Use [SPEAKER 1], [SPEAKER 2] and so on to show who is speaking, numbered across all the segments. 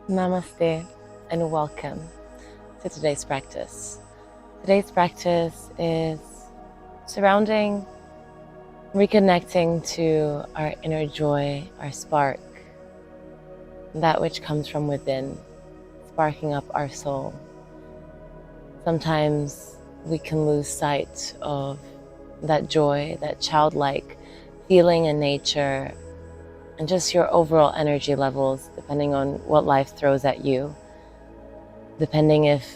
[SPEAKER 1] Namaste and welcome to today's practice. Today's practice is surrounding reconnecting to our inner joy, our spark, that which comes from within, sparking up our soul. Sometimes we can lose sight of that joy, that childlike feeling in nature, and just your overall energy levels, depending on what life throws at you. Depending if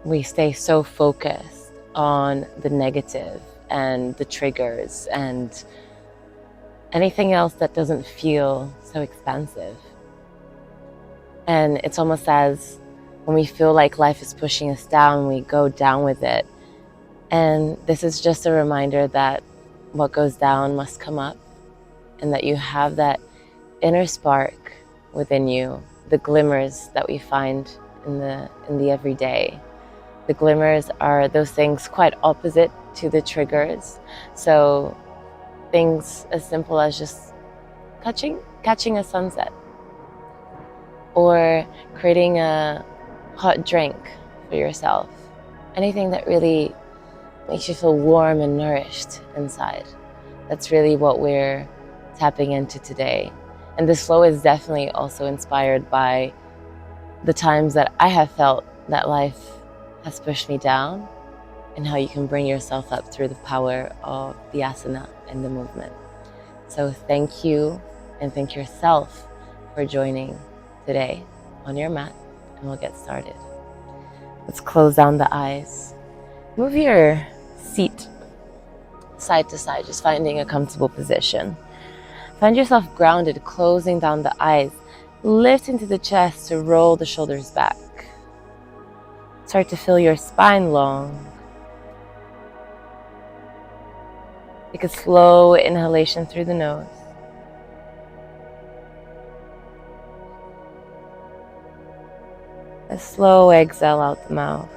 [SPEAKER 1] we stay so focused on the negative and the triggers and anything else that doesn't feel so expansive. And it's almost as when we feel like life is pushing us down, we go down with it. And this is just a reminder that what goes down must come up, and that you have that inner spark within you, the glimmers that we find in the everyday. The glimmers are those things quite opposite to the triggers. So things as simple as just catching a sunset, or creating a hot drink for yourself. Anything that really makes you feel warm and nourished inside. That's really what we're tapping into today. And this flow is definitely also inspired by the times that I have felt that life has pushed me down, and how you can bring yourself up through the power of the asana and the movement. So thank you, and thank yourself for joining today on your mat, and we'll get started. Let's close down the eyes. Move your seat side to side, just finding a comfortable position. Find yourself grounded, closing down the eyes, lift into the chest to roll the shoulders back. Start to feel your spine long. Take a slow inhalation through the nose. A slow exhale out the mouth.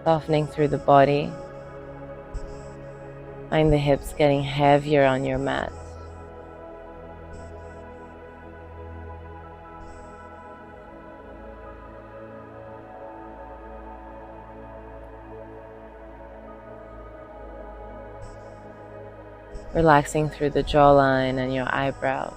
[SPEAKER 1] Softening through the body. Find the hips getting heavier on your mat. Relaxing through the jawline and your eyebrows.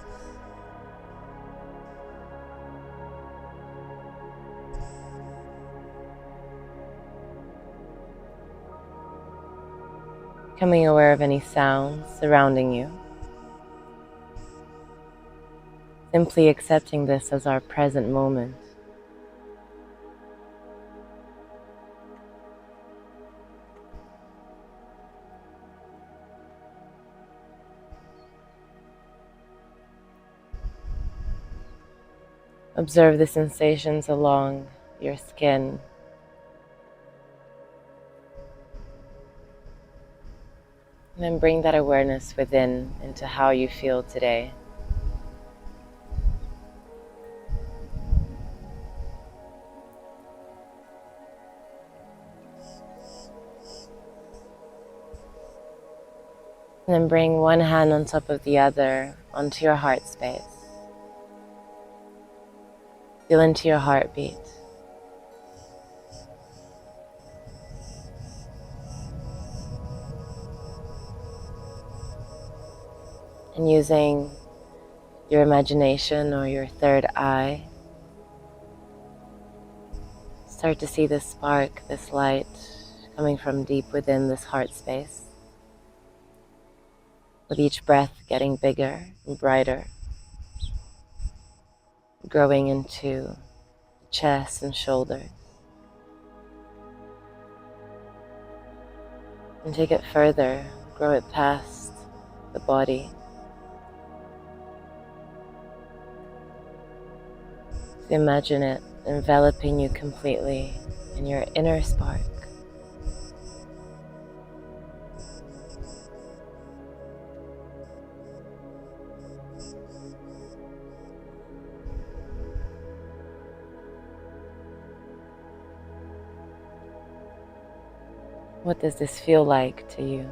[SPEAKER 1] Becoming aware of any sounds surrounding you. Simply accepting this as our present moment. Observe the sensations along your skin. And then bring that awareness within into how you feel today. And then bring one hand on top of the other onto your heart space. Feel into your heartbeat. And using your imagination or your third eye, start to see this spark, this light coming from deep within this heart space. With each breath getting bigger and brighter, growing into chest and shoulders. And take it further, grow it past the body. So imagine it enveloping you completely in your inner spark. What does this feel like to you?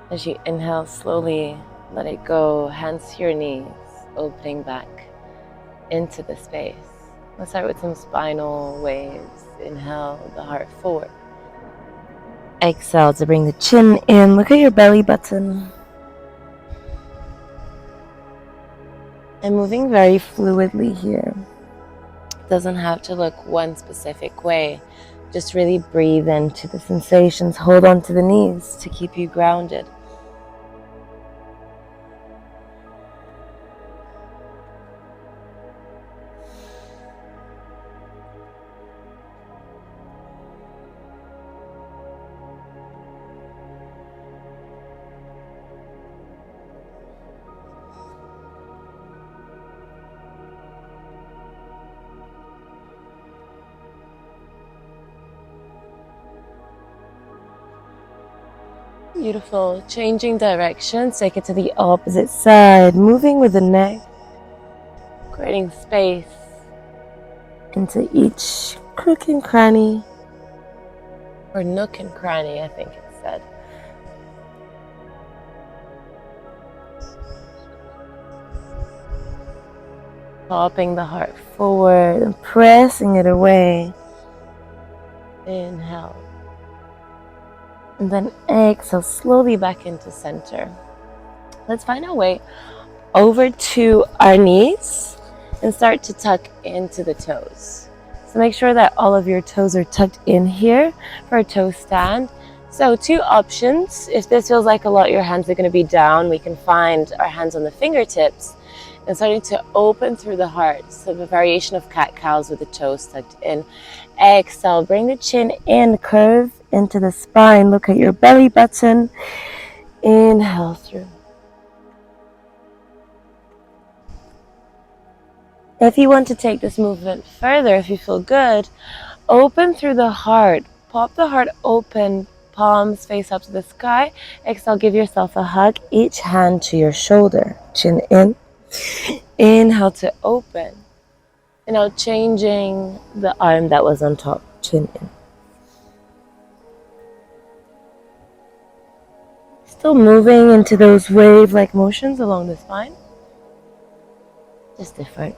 [SPEAKER 1] As you inhale, slowly let it go, hands to your knees, opening back into the space. Let's start with some spinal waves. Inhale the heart forward. Exhale to bring the chin in. Look at your belly button. And moving very fluidly here. Doesn't have to look one specific way. Just really breathe into the sensations. Hold on to the knees to keep you grounded. Beautiful. Changing directions, take it to the opposite side. Moving with the neck. Creating space into each crook and cranny. Or nook and cranny, I think it said. Popping the heart forward and pressing it away. Inhale. And then exhale slowly back into center. Let's find our way over to our knees and start to tuck into the toes. So make sure that all of your toes are tucked in here for a toe stand. So 2 options. If this feels like a lot, your hands are going to be down. We can find our hands on the fingertips and starting to open through the heart. So the variation of cat-cows with the toes tucked in. Exhale, bring the chin in, curve into the spine. Look at your belly button. Inhale through. If you want to take this movement further, if you feel good, open through the heart. Pop the heart open, palms face up to the sky. Exhale, give yourself a hug. Each hand to your shoulder. Chin in. Inhale to open. And now changing the arm that was on top. Chin in. Still moving into those wave-like motions along the spine. Just different.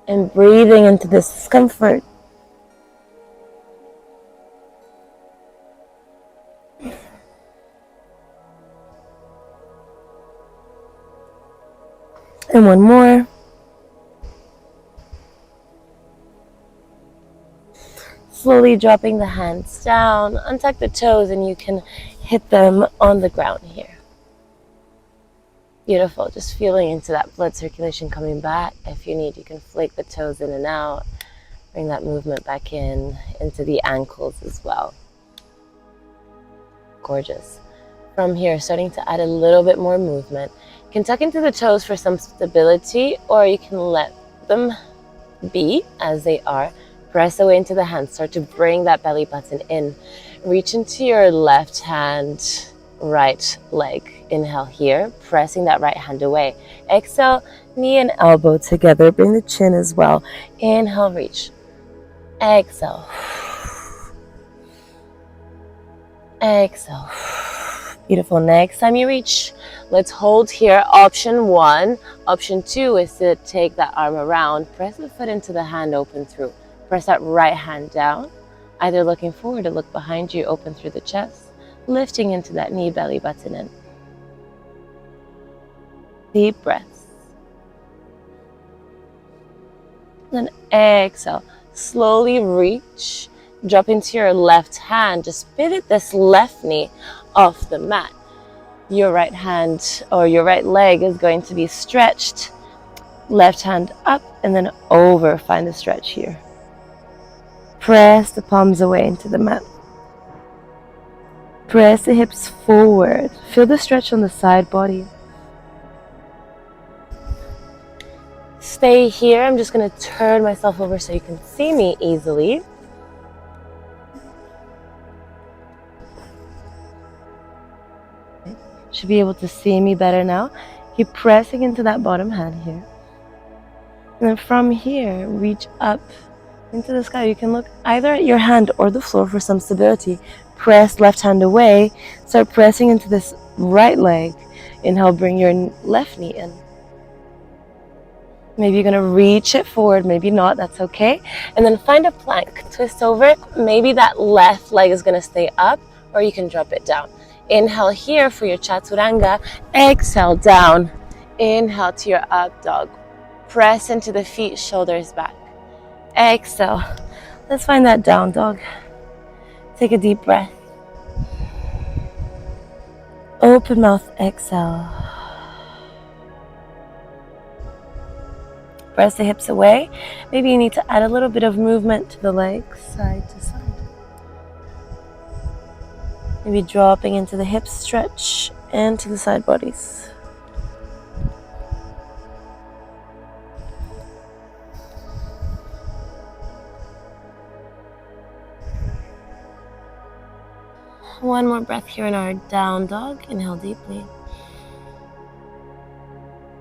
[SPEAKER 1] And breathing into this discomfort. And one more. Slowly dropping the hands down, untuck the toes, and you can hit them on the ground here. Beautiful, just feeling into that blood circulation coming back. If you need, you can flick the toes in and out. Bring that movement back in, into the ankles as well. Gorgeous. From here, starting to add a little bit more movement. You can tuck into the toes for some stability, or you can let them be as they are. Press away into the hands. Start to bring that belly button in. Reach into your left hand, right leg. Inhale here, pressing that right hand away. Exhale, knee and elbow together. Bring the chin as well. Inhale, reach. Exhale. Exhale. Beautiful. Next time you reach, let's hold here. Option 1. Option 2 is to take that arm around. Press the foot into the hand, open through. Press that right hand down, either looking forward or look behind you, open through the chest, lifting into that knee, belly button in. Deep breaths. Then exhale. Slowly reach, drop into your left hand. Just pivot this left knee off the mat. Your right hand or your right leg is going to be stretched. Left hand up and then over. Find the stretch here. Press the palms away into the mat. Press the hips forward. Feel the stretch on the side body. Stay here. I'm just going to turn myself over so you can see me easily. Should be able to see me better now. Keep pressing into that bottom hand here. And then from here, reach up into the sky. You can look either at your hand or the floor for some stability. Press left hand away. Start pressing into this right leg. Inhale, bring your left knee in. Maybe you're gonna reach it forward, maybe not, that's okay. And then find a plank, twist over it. Maybe that left leg is gonna stay up, or you can drop it down. Inhale here for your chaturanga. Exhale down. Inhale to your up dog. Press into the feet, shoulders back. Exhale. Let's find that down dog. Take a deep breath. Open mouth, exhale. Press the hips away. Maybe you need to add a little bit of movement to the legs, side to side. Maybe dropping into the hips, stretch, and to the side bodies. One more breath here in our down dog. Inhale deeply.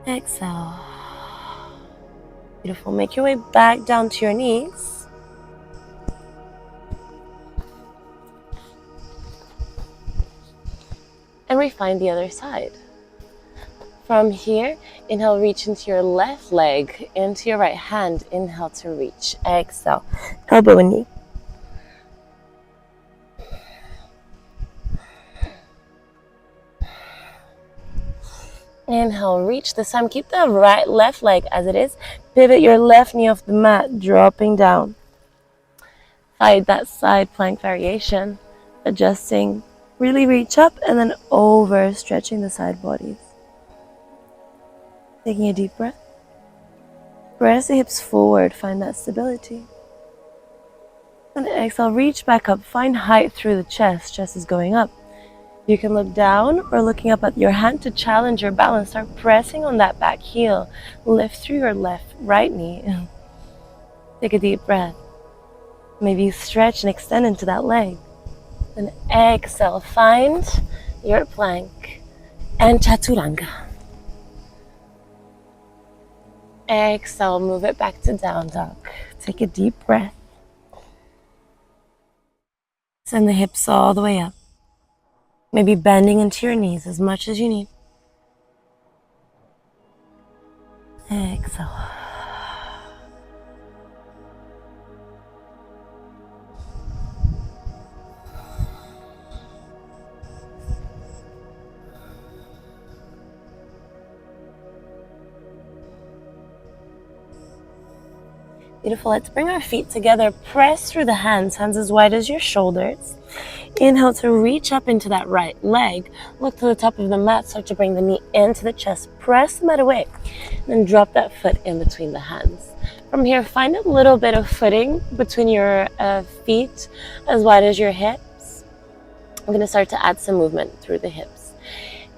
[SPEAKER 1] Exhale. Beautiful. Make your way back down to your knees. And refine the other side. From here, inhale, reach into your left leg, into your right hand. Inhale to reach. Exhale. Elbow and knee. Inhale, reach. This time, keep the left leg as it is. Pivot your left knee off the mat, dropping down. Find that side plank variation. Adjusting. Really reach up and then over, stretching the side bodies. Taking a deep breath. Press the hips forward, find that stability. And exhale, reach back up. Find height through the chest. Chest is going up. You can look down or looking up at your hand to challenge your balance. Start pressing on that back heel. Lift through your right knee. Take a deep breath. Maybe you stretch and extend into that leg. Then exhale, find your plank and chaturanga. Exhale, move it back to down dog. Take a deep breath. Send the hips all the way up. Maybe bending into your knees as much as you need. Exhale. Beautiful. Let's bring our feet together. Press through the hands as wide as your shoulders. Inhale to reach up into that right leg. Look to the top of the mat. Start to bring the knee into the chest. Press the mat away. Then drop that foot in between the hands. From here, find a little bit of footing between your feet as wide as your hips. I'm going to start to add some movement through the hips.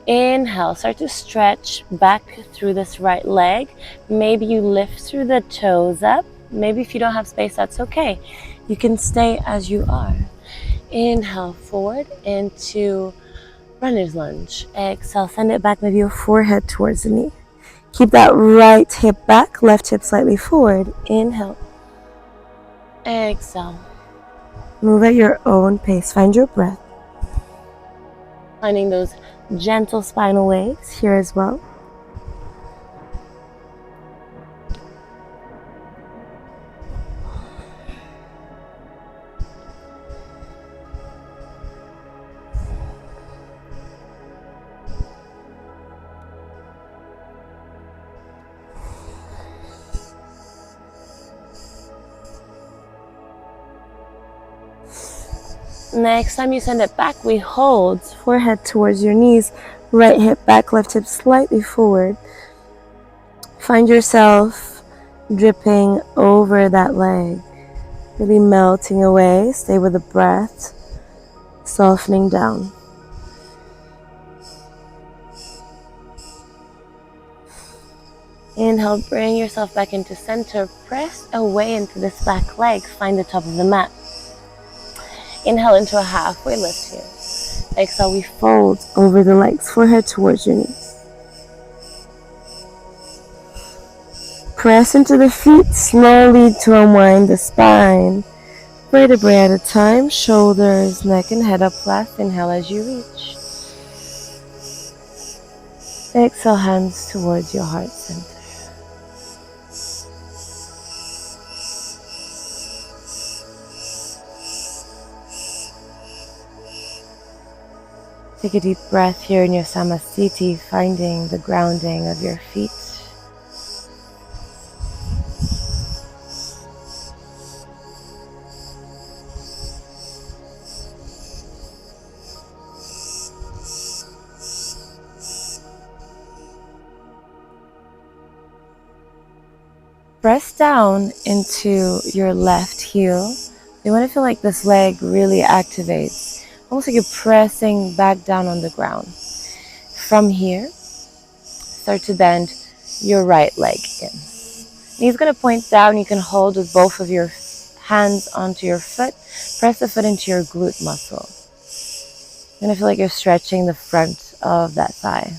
[SPEAKER 1] Inhale, start to stretch back through this right leg. Maybe you lift through the toes up. Maybe if you don't have space, that's okay. You can stay as you are. Inhale, forward into runner's lunge. Exhale, send it back, maybe your forehead towards the knee. Keep that right hip back, left hip slightly forward. Inhale. Exhale. Move at your own pace. Find your breath. Finding those gentle spinal waves here as well. Next time you send it back, we hold forehead towards your knees, right hip back, left hip slightly forward. Find yourself dripping over that leg, really melting away. Stay with the breath, softening down. Inhale, bring yourself back into center. Press away into this back leg. Find the top of the mat. Inhale into a halfway lift here. Exhale, we fold over the legs, forehead towards your knees. Press into the feet slowly to unwind the spine. Vertebrae at a time, shoulders, neck, and head up last. Inhale as you reach. Exhale, hands towards your heart center. Take a deep breath here in your samasthiti, finding the grounding of your feet. Press down into your left heel. You want to feel like this leg really activates, almost like you're pressing back down on the ground. From here, start to bend your right leg in. Knee's going to point down. You can hold with both of your hands onto your foot. Press the foot into your glute muscle. You're going to feel like you're stretching the front of that thigh.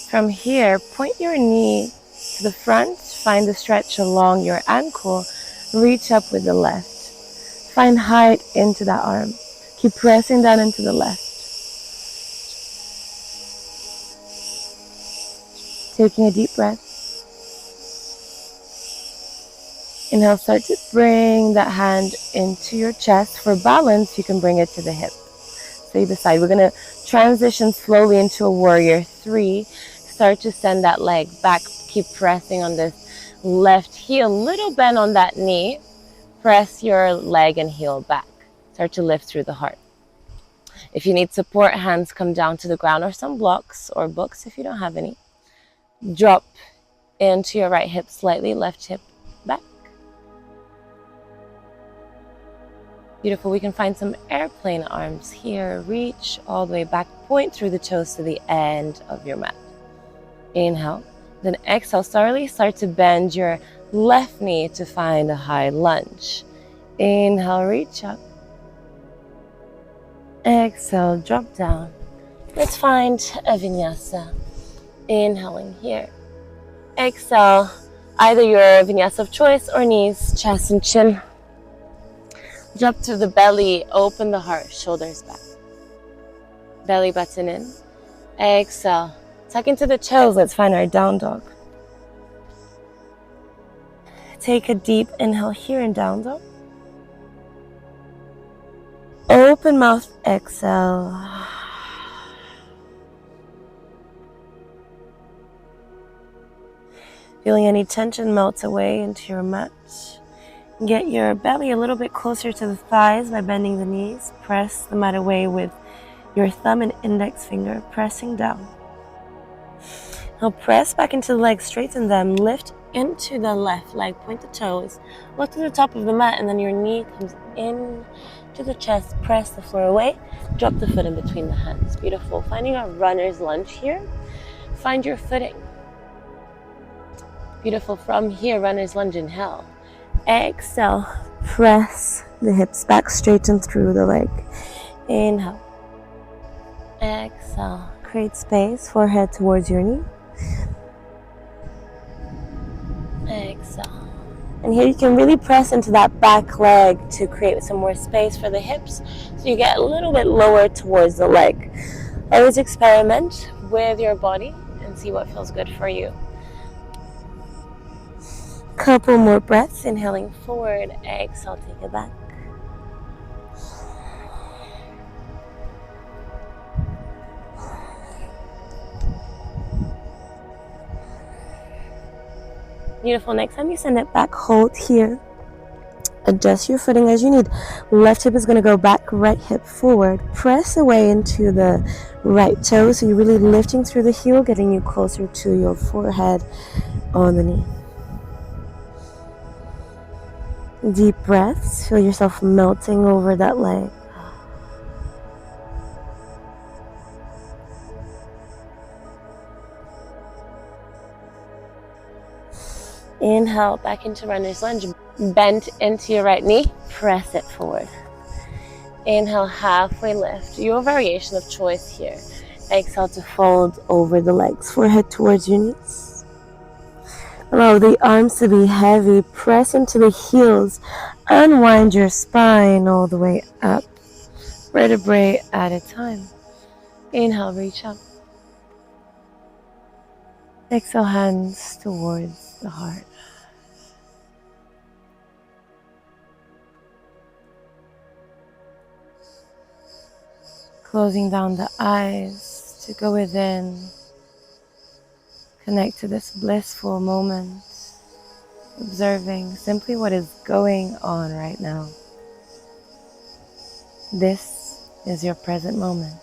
[SPEAKER 1] From here, point your knee to the front. Find the stretch along your ankle. Reach up with the left. Find height into that arm. Keep pressing down into the left. Taking a deep breath. Inhale, start to bring that hand into your chest. For balance, you can bring it to the hip. So you decide. We're going to transition slowly into a warrior 3. Start to send that leg back. Keep pressing on this left heel. Little bend on that knee. Press your leg and heel back. Start to lift through the heart. If you need support, hands come down to the ground or some blocks or books if you don't have any. Drop into your right hip slightly, left hip back. Beautiful. We can find some airplane arms here. Reach all the way back. Point through the toes to the end of your mat. Inhale. Then exhale. Start to bend your left knee to find a high lunge. Inhale, reach up. Exhale, drop down. Let's find a vinyasa. Inhaling here. Exhale, either your vinyasa of choice or knees, chest and chin. Drop through the belly, open the heart, shoulders back. Belly button in. Exhale, tuck into the toes. Let's find our down dog. Take a deep inhale here in down dog. Open mouth, exhale. Feeling any tension melts away into your mat. Get your belly a little bit closer to the thighs by bending the knees. Press the mat away with your thumb and index finger, pressing down. Now press back into the legs, straighten them, lift into the left leg, point the toes, look to the top of the mat, and then your knee comes in to the chest, press the floor away, drop the foot in between the hands. Beautiful. Finding our runner's lunge here. Find your footing. Beautiful. From here, runner's lunge, inhale. Exhale, press the hips back, straighten through the leg. Inhale. Exhale, create space, forehead towards your knee. Exhale. And here you can really press into that back leg to create some more space for the hips, so you get a little bit lower towards the leg. Always experiment with your body and see what feels good for you. Couple more breaths, inhaling forward, exhale, take it back. Beautiful. Next time you send it back, hold here. Adjust your footing as you need. Left hip is going to go back, right hip forward. Press away into the right toe, so you're really lifting through the heel, getting you closer to your forehead on the knee. Deep breaths. Feel yourself melting over that leg. Inhale, back into runner's lunge. Bend into your right knee. Press it forward. Inhale, halfway lift. Your variation of choice here. Exhale to fold over the legs, forehead towards your knees. Allow the arms to be heavy, press into the heels, unwind your spine all the way up, vertebrae at a time. Inhale, reach up. Exhale, hands towards the heart. Closing down the eyes to go within. Connect to this blissful moment, observing simply what is going on right now. This is your present moment.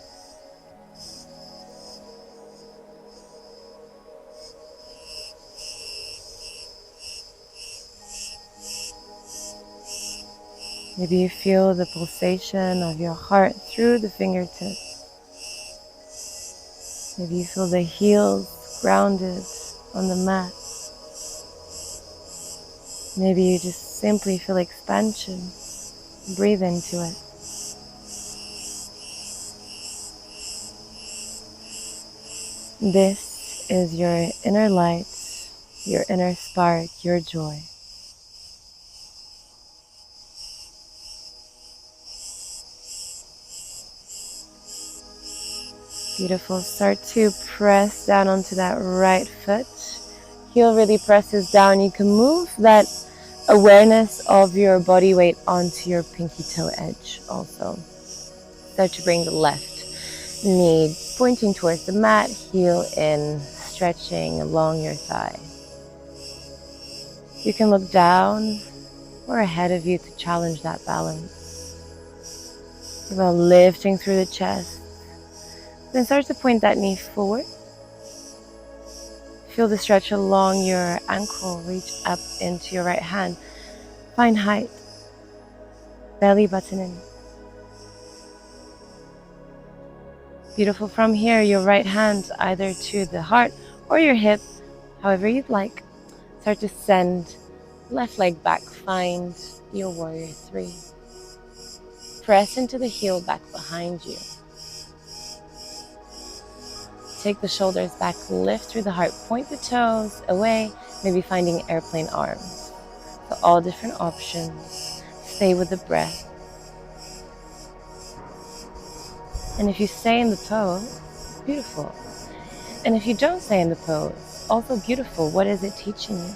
[SPEAKER 1] Maybe you feel the pulsation of your heart through the fingertips. Maybe you feel the heels grounded on the mat. Maybe you just simply feel expansion. Breathe into it. This is your inner light, your inner spark, your joy. Beautiful. Start to press down onto that right foot. Heel really presses down. You can move that awareness of your body weight onto your pinky toe edge also. Start to bring the left knee pointing towards the mat, heel in, stretching along your thigh. You can look down or ahead of you to challenge that balance. About lifting through the chest. Then start to point that knee forward. Feel the stretch along your ankle. Reach up into your right hand. Find height. Belly button in. Beautiful. From here, your right hand either to the heart or your hip, however you'd like. Start to send left leg back. Find your warrior three. Press into the heel back behind you. Take the shoulders back, lift through the heart, point the toes away, maybe finding airplane arms. So all different options. Stay with the breath. And if you stay in the pose, beautiful. And if you don't stay in the pose, also beautiful. What is it teaching you?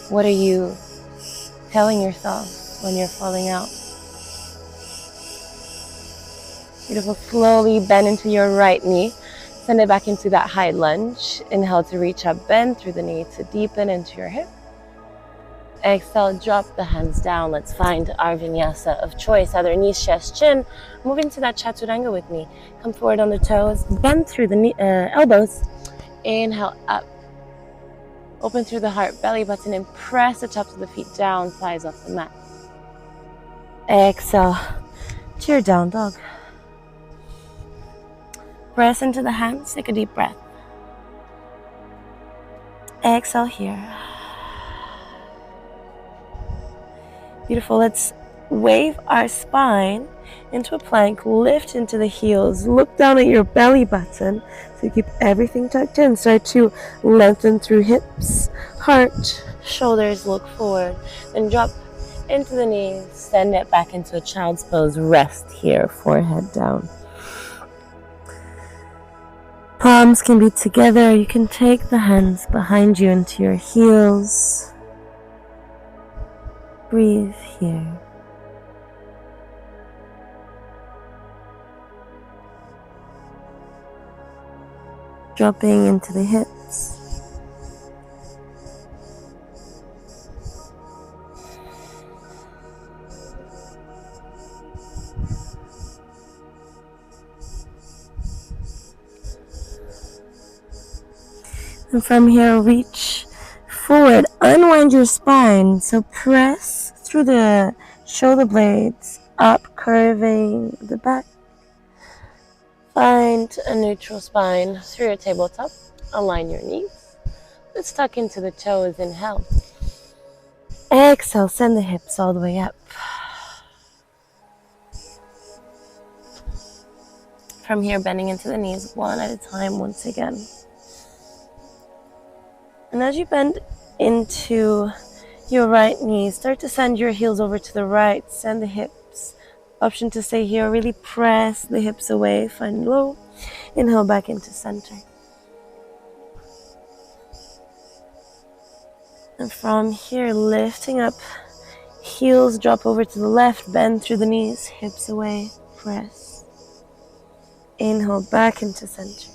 [SPEAKER 1] What are you telling yourself when you're falling out? Beautiful. Slowly bend into your right knee. Send it back into that high lunge. Inhale to reach up, bend through the knee to deepen into your hip. Exhale, drop the hands down. Let's find our vinyasa of choice, either knees, chest, chin. Move into that chaturanga with me. Come forward on the toes, bend through the elbows. Inhale, up. Open through the heart, belly button in. Press the tops of the feet down, thighs off the mat. Exhale to your down dog. Press into the hands, take a deep breath. Exhale here. Beautiful. Let's wave our spine into a plank, lift into the heels, look down at your belly button so you keep everything tucked in. Start to lengthen through hips, heart, shoulders, look forward, then drop into the knees, send it back into a child's pose. Rest here, forehead down. Palms can be together. You can take the hands behind you into your heels. Breathe here. Dropping into the hips. And from here, reach forward, unwind your spine. So press through the shoulder blades, up, curving the back. Find a neutral spine through your tabletop. Align your knees. Let's tuck into the toes. Inhale. Exhale, send the hips all the way up. From here, bending into the knees one at a time once again. And as you bend into your right knee, start to send your heels over to the right. Send the hips. Option to stay here. Really press the hips away. Find low. Inhale back into center. And from here, lifting up. Heels drop over to the left. Bend through the knees. Hips away. Press. Inhale back into center.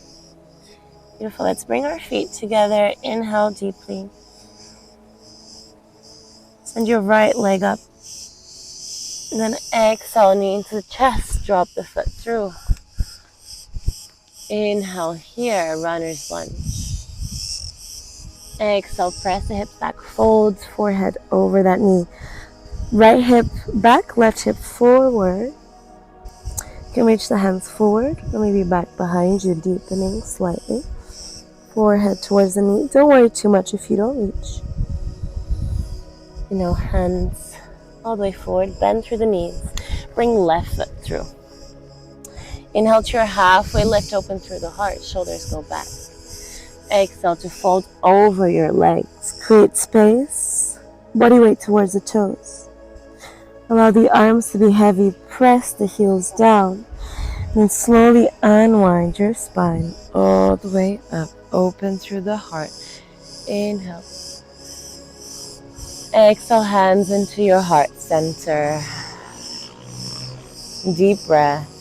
[SPEAKER 1] Beautiful. Let's bring our feet together. Inhale deeply. Send your right leg up. And then exhale, knee into the chest. Drop the foot through. Inhale here, runner's lunge. Exhale, press the hips back. Folds forehead over that knee. Right hip back, left hip forward. You can reach the hands forward or maybe back behind you, deepening slightly. Forehead towards the knee. Don't worry too much if you don't reach. Hands all the way forward. Bend through the knees. Bring left foot through. Inhale to your halfway lift, open through the heart. Shoulders go back. Exhale to fold over your legs. Create space. Body weight towards the toes. Allow the arms to be heavy. Press the heels down. And slowly unwind your spine all the way up. Open through the heart. Inhale. Exhale, hands into your heart center. Deep breath.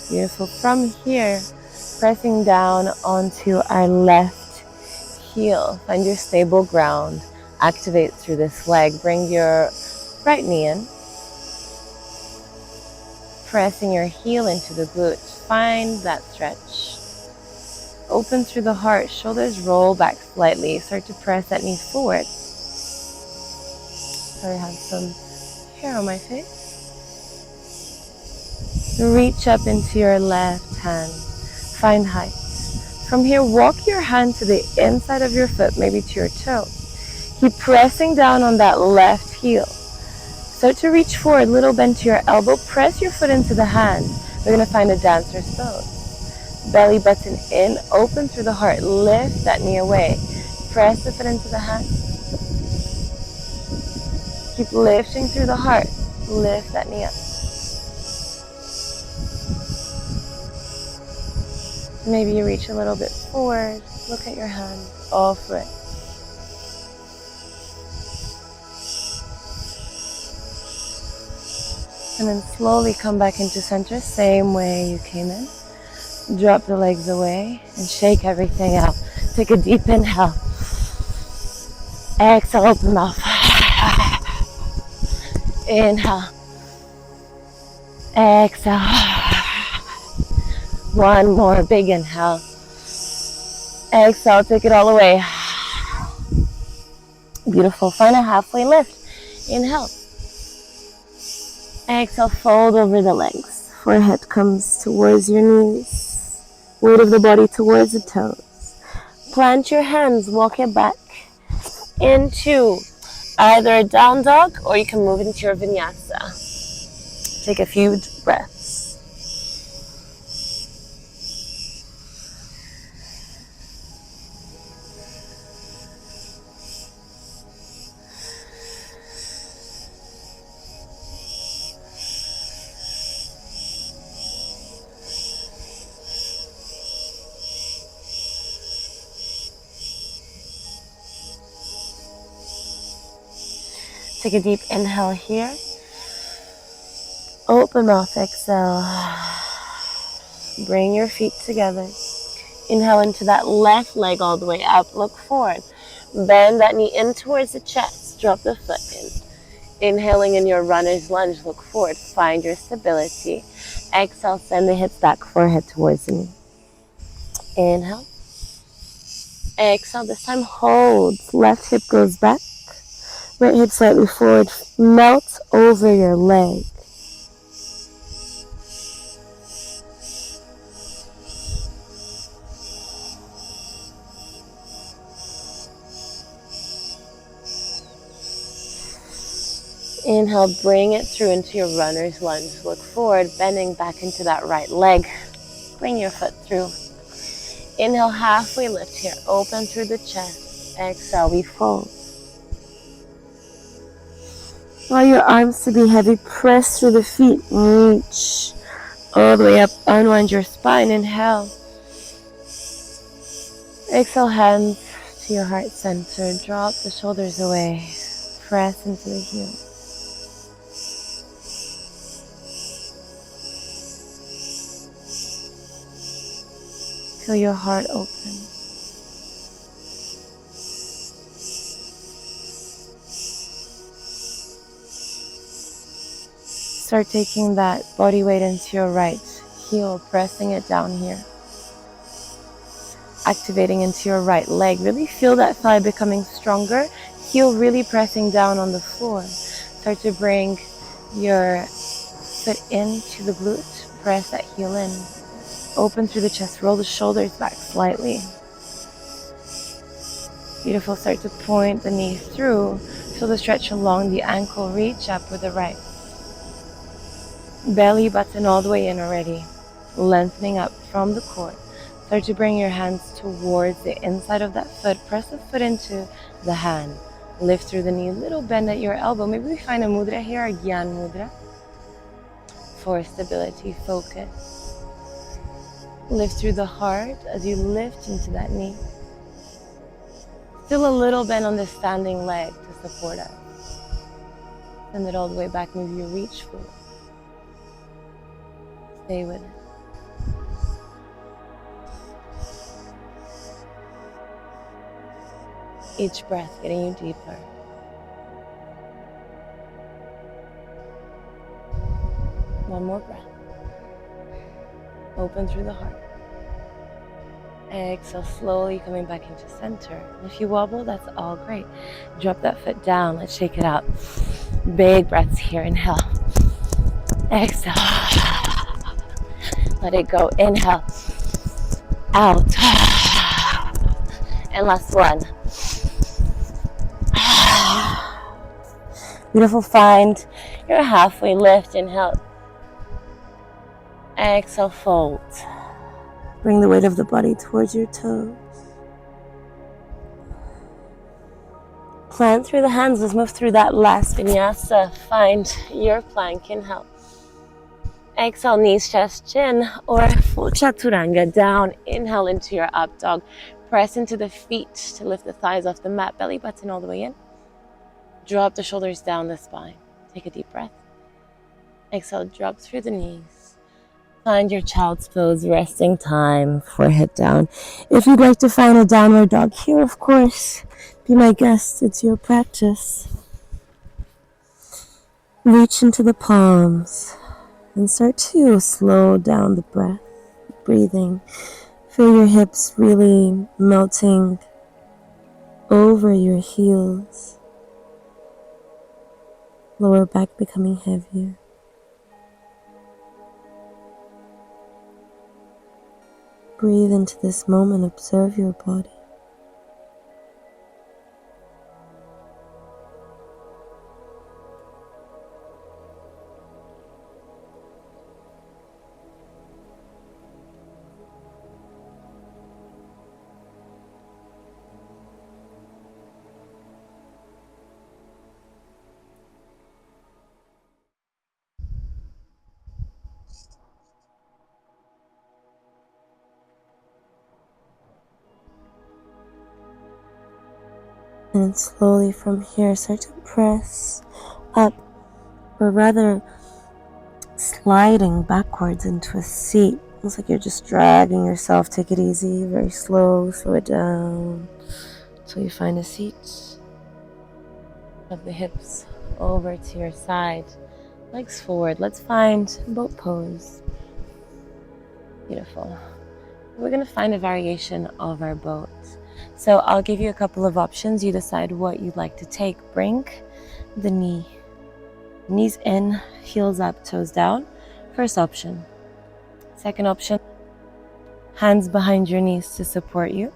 [SPEAKER 1] Beautiful. From here, pressing down onto our left heel. Find your stable ground. Activate through this leg. Bring your right knee in. Pressing your heel into the glute. Find that stretch. Open through the heart. Shoulders roll back slightly. Start to press that knee forward. Sorry, I have some hair on my face. Reach up into your left hand. Find height. From here, walk your hand to the inside of your foot, maybe to your toe. Keep pressing down on that left heel. Start to reach forward, little bend to your elbow. Press your foot into the hand. We're going to find a dancer's pose. Belly button in, open through the heart. Lift that knee away. Press the foot into the hand. Keep lifting through the heart. Lift that knee up. Maybe you reach a little bit forward. Look at your hand. Offer it. And then slowly come back into center, same way you came in. Drop the legs away and shake everything out. Take a deep inhale. Exhale, open mouth. Inhale. Exhale. One more big inhale. Exhale, take it all away. Beautiful. Find a halfway lift. Inhale. Exhale, fold over the legs. Forehead comes towards your knees. Weight of the body towards the toes. Plant your hands, walk it back into either a down dog or you can move into your vinyasa. Take a few breaths. Take a deep inhale here. Open mouth, exhale. Bring your feet together. Inhale into that left leg all the way up. Look forward. Bend that knee in towards the chest. Drop the foot in. Inhaling in your runner's lunge, look forward, find your stability. Exhale, send the hips back, forehead towards the knee. Inhale. Exhale, this time hold. Left hip goes back, right hip slightly forward. Melt over your leg. Inhale, bring it through into your runner's lunge. Look forward, bending back into that right leg. Bring your foot through. Inhale, halfway lift here. Open through the chest. Exhale, we fold. Allow your arms to be heavy. Press through the feet. Reach all the way up. Unwind your spine. Inhale. Exhale, hands to your heart center. Drop the shoulders away. Press into the heels. Feel your heart open. Start taking that body weight into your right heel, pressing it down here. Activating into your right leg. Really feel that thigh becoming stronger. Heel really pressing down on the floor. Start to bring your foot into the glute. Press that heel in. Open through the chest. Roll the shoulders back slightly. Beautiful. Start to point the knee through. Feel the stretch along the ankle. Reach up with the right. Belly button all the way in already. Lengthening up from the core. Start to bring your hands towards the inside of that foot. Press the foot into the hand. Lift through the knee. Little bend at your elbow. Maybe we find a mudra here, a Gyan mudra. For stability, focus. Lift through the heart as you lift into that knee. Still a little bend on the standing leg to support us. Send it all the way back. Maybe you reach forward. Stay with it. Each breath getting you deeper. One more breath. Open through the heart. Exhale, slowly coming back into center. And if you wobble, that's all great. Drop that foot down. Let's shake it out. Big breaths here. Inhale. Exhale. Let it go. Inhale. Out. And last one. Beautiful. Find your halfway lift. Inhale. Exhale, fold. Bring the weight of the body towards your toes. Plant through the hands. Let's move through that last vinyasa. Find your plank. Inhale. Exhale, knees, chest, chin, or full chaturanga. Down. Inhale into your up dog. Press into the feet to lift the thighs off the mat. Belly button all the way in. Drop the shoulders down the spine. Take a deep breath. Exhale, drop through the knees. Find your child's pose, resting time, forehead down. If you'd like to find a downward dog here, of course, be my guest. It's your practice. Reach into the palms and start to slow down the breath, breathing. Feel your hips really melting over your heels. Lower back becoming heavier. Breathe into this moment. Observe your body. And slowly from here, start to press up, or rather sliding backwards into a seat. Looks like you're just dragging yourself. Take it easy, very slow. Slow it down until you find a seat. Of the hips over to your side, legs forward. Let's find boat pose. Beautiful. We're going to find a variation of our boat. So I'll give you a couple of options. You decide what you'd like to take. Bring the knees in, heels up, toes down. First option. Second option, hands behind your knees to support you.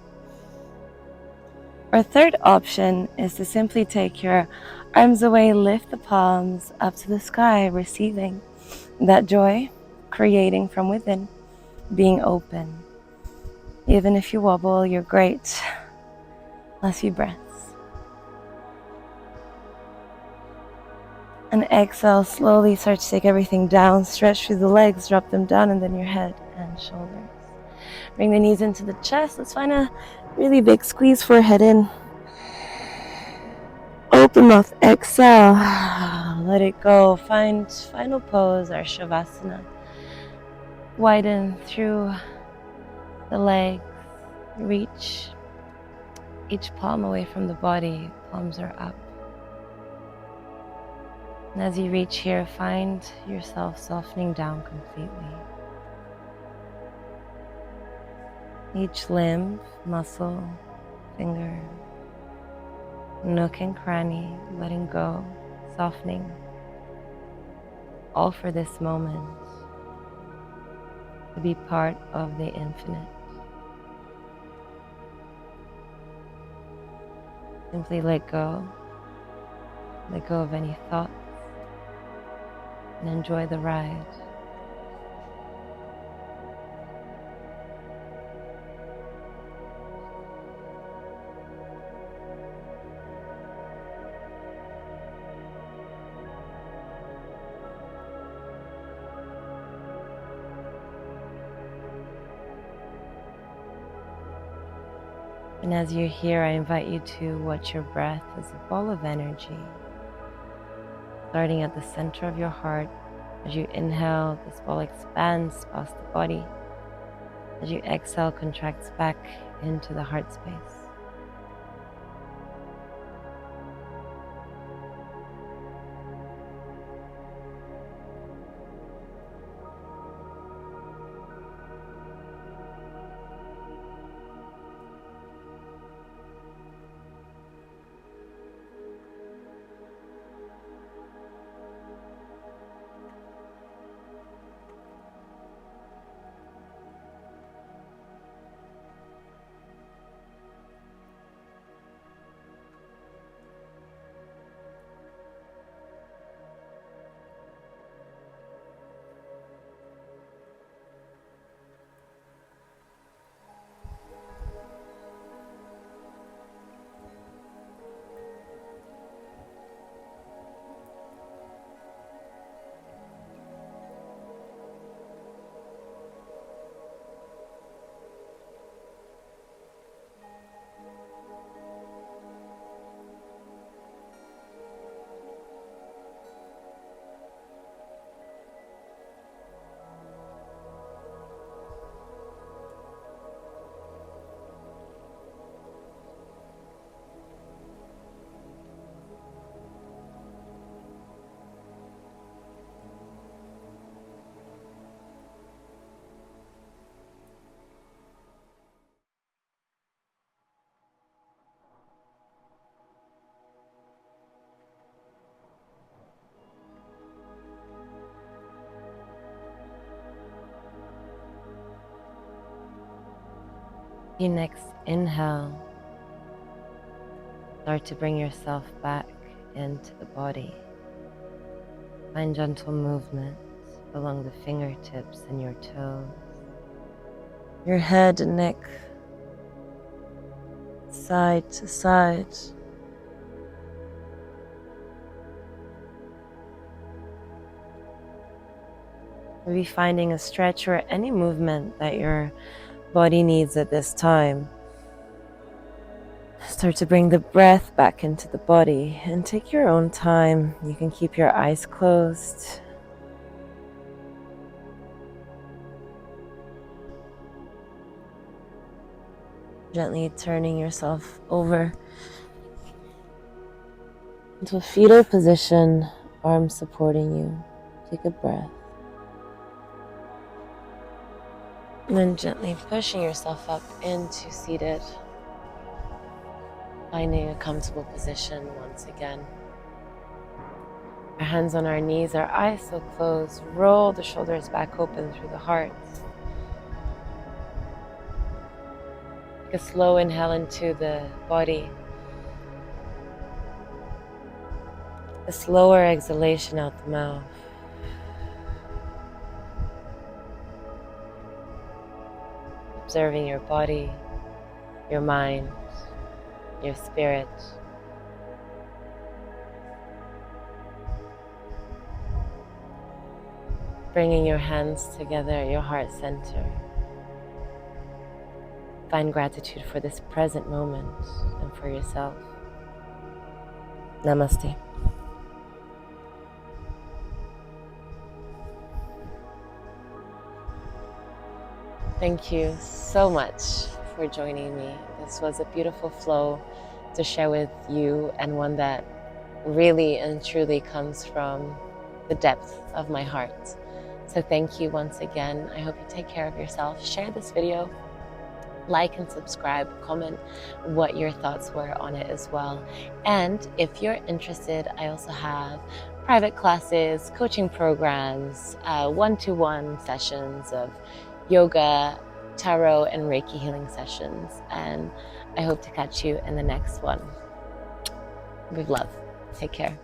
[SPEAKER 1] Our third option is to simply take your arms away, lift the palms up to the sky, receiving that joy, creating from within, being open. Even if you wobble, you're great. Last few breaths. And exhale, slowly start to take everything down, stretch through the legs, drop them down, and then your head and shoulders. Bring the knees into the chest. Let's find a really big squeeze, forehead in. Open mouth, exhale, let it go. Find final pose, our shavasana. Widen through the legs, reach each palm away from the body, palms are up. And as you reach here, find yourself softening down completely. Each limb, muscle, finger, nook and cranny, letting go, softening. All for this moment, to be part of the infinite. Simply let go of any thoughts, and enjoy the ride. And as you're here, I invite you to watch your breath as a ball of energy, starting at the center of your heart. As you inhale, this ball expands past the body. As you exhale, contracts back into the heart space. Your next inhale, start to bring yourself back into the body. Find gentle movement along the fingertips and your toes. Your head and neck, side to side. Maybe finding a stretch or any movement that your body needs at this time. Start to bring the breath back into the body and take your own time. You can keep your eyes closed. Gently turning yourself over into a fetal position, arms supporting you. Take a breath. And then gently pushing yourself up into seated. Finding a comfortable position once again. Our hands on our knees, our eyes still closed. Roll the shoulders back open through the heart. Take a slow inhale into the body. A slower exhalation out the mouth. Observing your body, your mind, your spirit. Bringing your hands together at your heart center. Find gratitude for this present moment and for yourself. Namaste. Thank you so much for joining me. This was a beautiful flow to share with you, and one that really and truly comes from the depth of my heart. So thank you once again. I hope you take care of yourself. Share this video, like and subscribe, comment what your thoughts were on it as well. And if you're interested, I also have private classes, coaching programs, one-to-one sessions of yoga, tarot, and Reiki healing sessions. And I hope to catch you in the next one. With love. Take care.